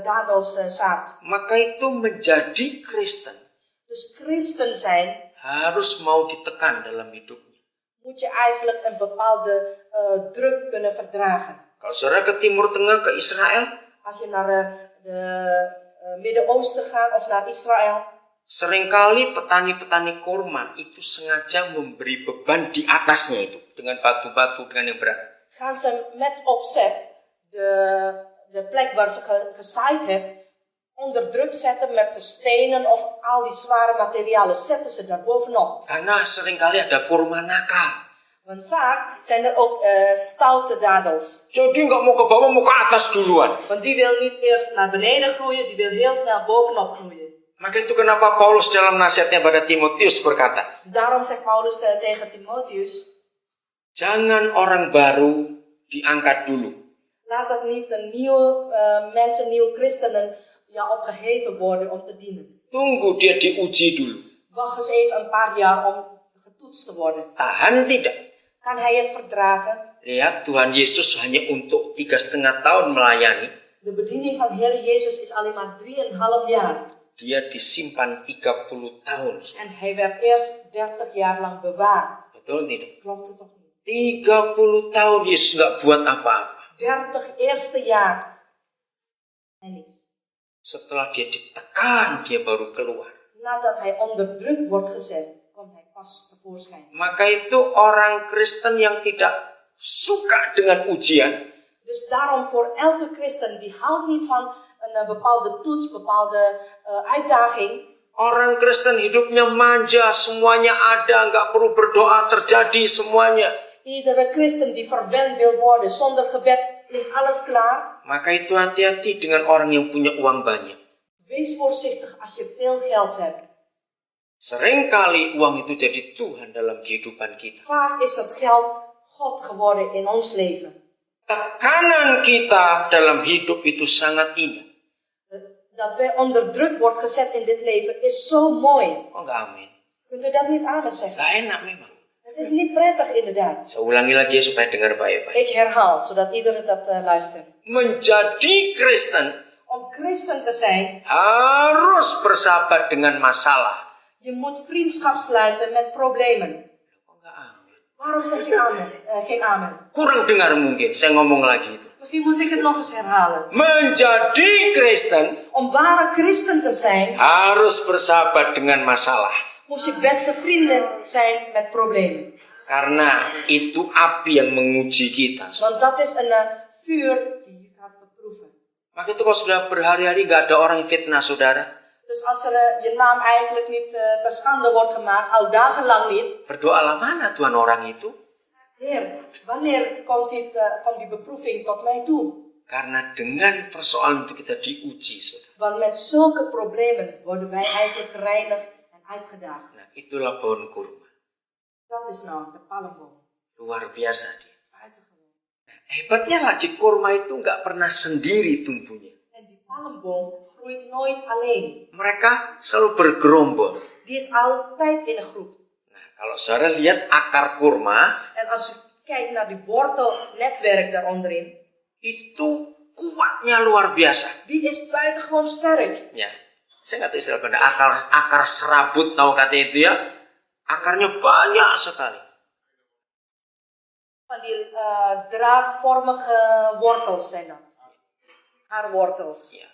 dadels zaad. Maka itu menjadi Kristen Dus christen zijn harus mau ditekan dalam hidupnya. moet je eigenlijk een bepaalde druk kunnen verdragen. Kalau saudara ke Timur Tengah, ke Israel, Als je naar de Midden-Oosten gaat of naar Israël, seringkali petani-petani kurma itu sengaja memberi beban di atasnya itu dengan batu-batu, dengan yang berat. gaan ze met opzet de plek waar ze gezaaid hebben onder druk zetten met de stenen of al die zware materialen. Zetten ze daar bovenop. Karena seringkali ada kurma nakal. Want vaak zijn er ook stoute dadels. Jadi nggak mau ke bawah, mau ke atas duluan. Want die wil niet eerst naar beneden groeien, die wil heel snel bovenop groeien. Maka itu kenapa Paulus dalam nasihatnya pada Timotius berkata, Daarom zegt Paulus tegen Timotheus, jangan orang baru diangkat dulu. laat dat niet een nieuwe mensen, nieuwe christenen opgeheven worden om te dienen. Tunggu dia diuji dulu. Wacht eens even een paar jaar om getoetst te worden. Tahan tidak? Kan hij het verdragen? Lihat, Tuhan Yesus hanya untuk 3,5 tahun melayani. De bediening van Heer Jezus is alleen maar 3,5 jaar. Dia disimpan 30 tahun. En hij werd eerst 30 jaar lang bewaard. Betul tidak? Klopt het toch niet? 30 tahun Yesus nggak buat apa-apa. 30 eerste jaar. En niks. Setelah dia ditekan, dia baru keluar. Nadat hij onder druk wordt gezet, komt hij pas tevoorschijn. Maka itu orang Kristen yang tidak suka dengan ujian, Dus daarom voor elke christen die houdt niet van een bepaalde toets, bepaalde uitdaging. orang Kristen hidupnya manja, semuanya ada, nggak perlu berdoa, terjadi semuanya. Iedere christen die verwend wil worden, zonder gebed ligt alles klaar. Maka itu hati-hati dengan orang yang punya uang banyak. Wees voorzichtig als je veel geld hebt. Seringkali uang itu jadi Tuhan dalam kehidupan kita. Vaak is dat geld God geworden in ons leven. Tekanan kita dalam hidup itu sangat indah. Dat wij onder druk wordt gezet in dit leven is zo mooi. Oh enggak amin. Kunt u dat niet amen zeggen? Gak enak memang. Het is niet prettig inderdaad. Saya ulangi lagi supaya dengar baik-baik. Ik herhaal, zodat iedereen dat luistert. Menjadi Kristen Om christen te zijn, harus bersahabat dengan masalah. je moet vriendschap sluiten met problemen. Oh enggak amin. Waarom zeg je amen? Geen amen. Kurang dengar mungkin, saya ngomong lagi itu. Misschien moet ik het nog eens herhalen. Menjadi Kristen Om ware christen te zijn, harus bersahabat dengan masalah. moet je beste vrienden zijn met problemen. Karena itu api yang menguji kita. Want dat is een vuur die je gaat beproeven. Maka itu kalau sudah berhari-hari nggak ada orang yang fitnah saudara, Dus als er je naam eigenlijk niet ter schande wordt gemaakt, al dagenlang niet. berdoalah mana Tuhan orang itu. Heer, wanneer komt die beproeving tot mij toe? Karena dengan persoalan itu kita diuji saudara. Want met zulke problemen worden wij eigenlijk gereinigd en uitgedaagd. Nah itulah pohon kurma. Dat is nou de palmboom. Luar biasa dia. Buitengewoon. Hebatnya lagi kurma itu nggak pernah sendiri tumbuhnya. En die palmboom groeit nooit alleen. Mereka selalu bergerombol. Die is altijd in een groep. Nah, kalau saudara lihat akar kurma, En als u kijkt naar die wortelnetwerk daaronderin, itu kuatnya luar biasa. die is buitengewoon sterk. Ya, saya nggak tahu istilah benda akar serabut, tahu kata itu ya? Akarnya banyak sekali. Van die draadvormige wortels zijn dat. Haarwortels. Ya,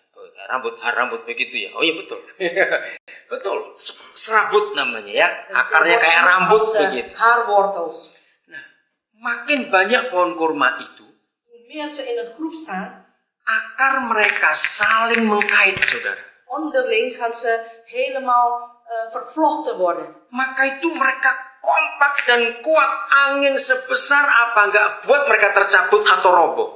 rambut begitu ya. Oh iya betul. Betul, serabut namanya ya. Akarnya kayak rambut begitu. Haarwortels. Nah, makin banyak pohon kurma itu, Hoe meer ze in een groep staan, akar mereka saling mengkait, saudara. onderling gaan ze helemaal vervlochten worden. Maka itu mereka kompak dan kuat. Angin sebesar apa nggak buat mereka tercabut atau roboh.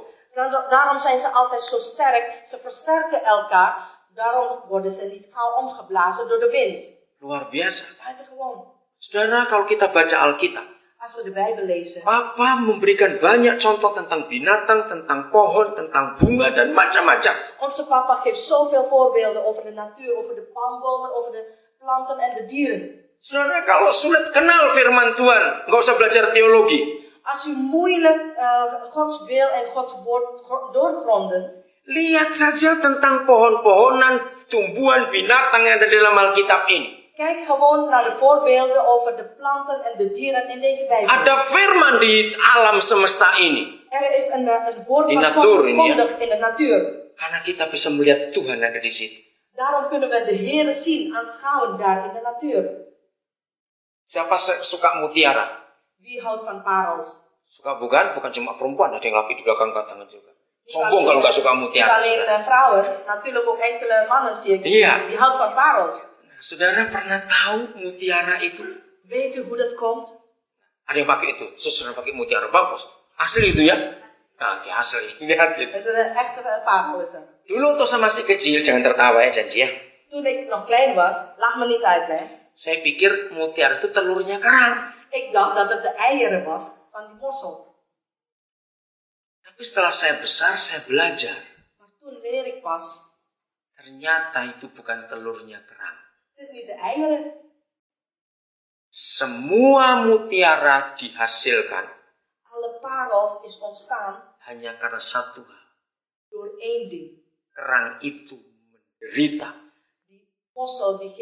Daarom zijn ze altijd zo sterk. Ze versterken elkaar. Daarom worden ze niet gauw omgeblazen door de wind. Luar biasa. Buitengewoon. Saudara, kalau kita baca Alkitab, Als we de Bijbel lezen. Papa memberikan banyak contoh tentang binatang, tentang pohon, tentang bunga, dan macam-macam. Onze papa geeft zoveel voorbeelden over de natuur, over de palmbomen, over de planten en de dieren. Saudara, kalau sulit kenal firman Tuhan, nggak usah belajar teologi. Als u moeilijk Gods wil en Gods woord doorgronden, Lihat saja tentang pohon-pohonan, tumbuhan, binatang yang ada dalam Alkitab ini. Kijk gewoon naar de voorbeelden over de planten en de dieren in deze Bijbel. Ada firman di alam semesta ini. Er is een woord Di van natuur God ini, ya. verkondigd in de natuur. Karena kita bisa melihat Tuhan ada di situ. Daarom kunnen we de Heere zien, aanschouwen daar in de natuur. Siapa suka mutiara? Wie houdt van parels? Suka bukan? Bukan cuma perempuan, ada yang laki di belakang tangan juga. Sombong kalau nggak suka Niet mutiara. alleen vrouwen, natuurlijk ook enkele mannen zie ik. Iya. Die houdt van parels. Nah, saudara pernah tahu mutiara itu? Weet u hoe dat komt? Ada yang pakai itu, saudara pakai mutiara, bagus. Asli itu ya? Nah, oke, asli. Lihat gitu. Dat is een echte parel. Is dat. Dulu waktu saya masih kecil, jangan tertawa ya janji ya. Toen ik nog klein was, lach me niet uit hè. Saya pikir mutiara itu telurnya kerang. Ik dacht dat het de eieren was van die mossel. Tapi setelah saya besar, saya belajar. Maar toen leer ik pas, Ternyata itu bukan telurnya kerang. het is niet de eieren. Semua mutiara dihasilkan Alle parels is ontstaan hanya karena satu hal. door één ding. Kerang itu menderita. Die mossel die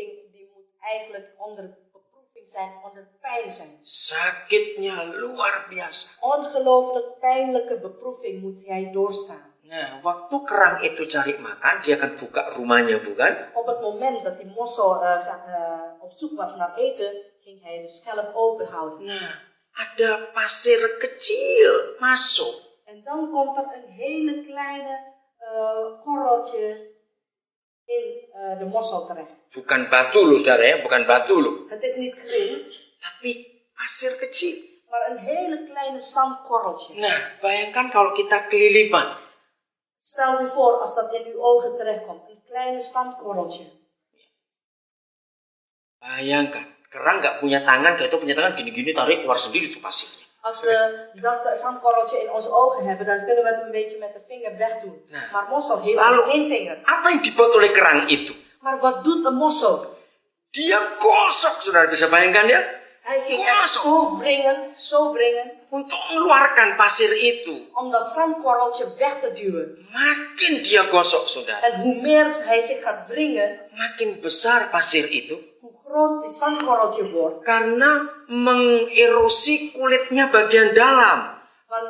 moet eigenlijk onder beproeving zijn, onder pijn zijn. Sakitnya luar biasa. Ongelooflijk pijnlijke beproeving moet jij doorstaan. Nah, waktu kerang itu cari makan, dia akan buka rumahnya, bukan? Op het moment dat die mossel op zoek was naar eten, ging hij de schelp open houden. Nah, ada pasir kecil masuk. En dan komt er een hele kleine korreltje in de mossel terecht. Bukan batu loh, saudara ya, bukan batu loh. Het is niet grind, Tapi pasir kecil. maar een hele kleine zandkorreltje. Nah, bayangkan kalau kita kelilipan. Stel je voor als dat in uw ogen terechtkomt, een kleine zandkorreltje. Bayangkan, kerang nggak punya tangan, kita punya tangan gini-gini tarik keluar sendiri tuh pasirnya. Als we dat zandkorreltje in onze ogen hebben, dan kunnen we het een beetje met de vinger wegdoen. Nah. Maar mossel heeft Lalu, geen vinger. apa yang dibuat oleh kerang itu? Maar wat doet een mossel? Dia gosok, saudara bisa bayangkan ya? Hij ging echt zo wringen, Untuk mengeluarkan pasir itu. om dat zandkorreltje weg te duwen. Makin dia gosok, saudara. En hoe meer hij zich gaat wringen, Makin besar pasir itu. hoe groot die zandkorreltje wordt. Karena mengerosi kulitnya bagian dalam. Want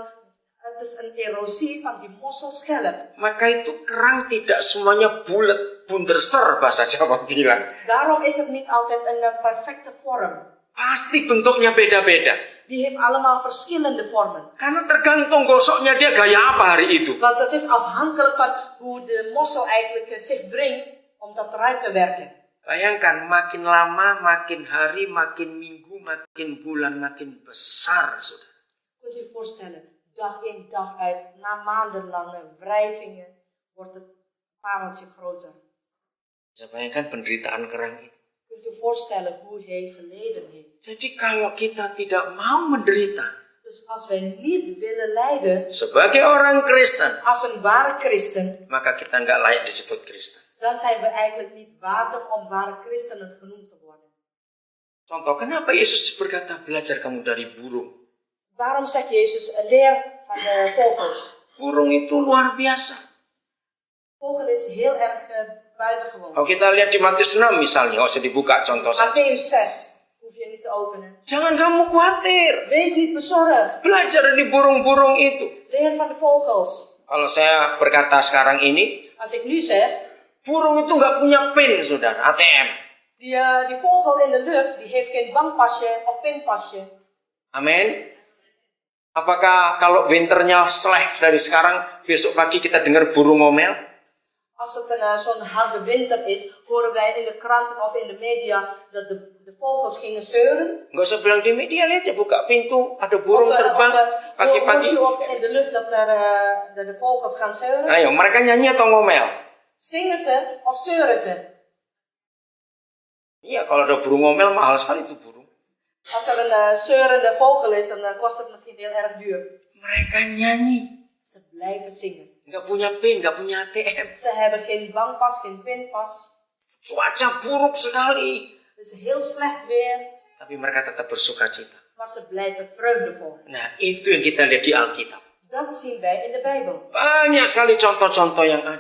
het is een erosie van die mosselschelp. Maka itu kerang tidak semuanya bulat, bunderser bahasa Jawa bilang. Daarom is het niet altijd een perfecte vorm. Pasti bentuknya beda-beda. Die heeft allemaal verschillende vormen. Karena tergantung gosoknya dia gaya apa hari itu. Want het is afhankelijk van hoe de mossel eigenlijk zich wringt om dat eruit te werken. Bayangkan makin lama, makin hari, makin minggu, makin bulan, makin besar, saudara. Kunt u voorstellen, dag in dag uit, na maandenlange wrijvingen, wordt het pareltje groter. Bisa bayangkan penderitaan kerang itu. Kunt u voorstellen hoe hij geleden heeft. Jadi kalau kita tidak mau menderita, Dus als wij niet willen lijden, sebagai orang Kristen, als een ware christen, maka kita nggak layak disebut Kristen. dan zijn we eigenlijk niet waardig om ware christenen genoemd te worden. Contoh, kenapa Yesus berkata, belajar kamu dari burung? Waarom zegt Jezus, leer van de vogels? Burung itu luar biasa. Vogel is heel erg buitengewoon. Kalau kita lihat di Matius 6 misalnya, usah dibuka contoh saja. Mattheus 6, hoef je niet te openen. Jangan kamu khawatir. Wees niet bezorgd. Belajar dari burung-burung itu. Leer van de vogels. Kalau saya berkata sekarang ini, Als ik nu zeg, burung itu nggak punya PIN, saudara, ATM. die vogel in de lucht, die heeft geen bankpasje of pinpasje. Amin. Apakah kalau winternya slecht dari sekarang, besok pagi kita dengar burung ngomel? Als het zo'n harde winter is, horen wij in de kranten of in de media dat de vogels gingen zeuren. Nggak usah bilang di media, lihat ya buka pintu, ada burung terbang Hoort pagi-pagi. u ook in de lucht dat de vogels gaan zeuren? Ayo, mereka nyanyi atau ngomel? Zingen ze of zeuren ze? Iya, kalau ada burung ngomel mahal sekali itu burung. Als er een zeurende vogel is, dan kost het misschien heel erg duur. Mereka nyanyi. Ze blijven zingen. Nggak punya PIN, nggak punya ATM. Ze hebben geen bankpas, geen pinpas. Cuaca buruk sekali. Het is heel slecht weer, Tapi mereka tetap bersuka cita. maar ze blijven vreugdevol. Nah, itu yang kita lihat di Alkitab. Dat zien wij in de Bijbel. Banyak sekali contoh-contoh yang ada.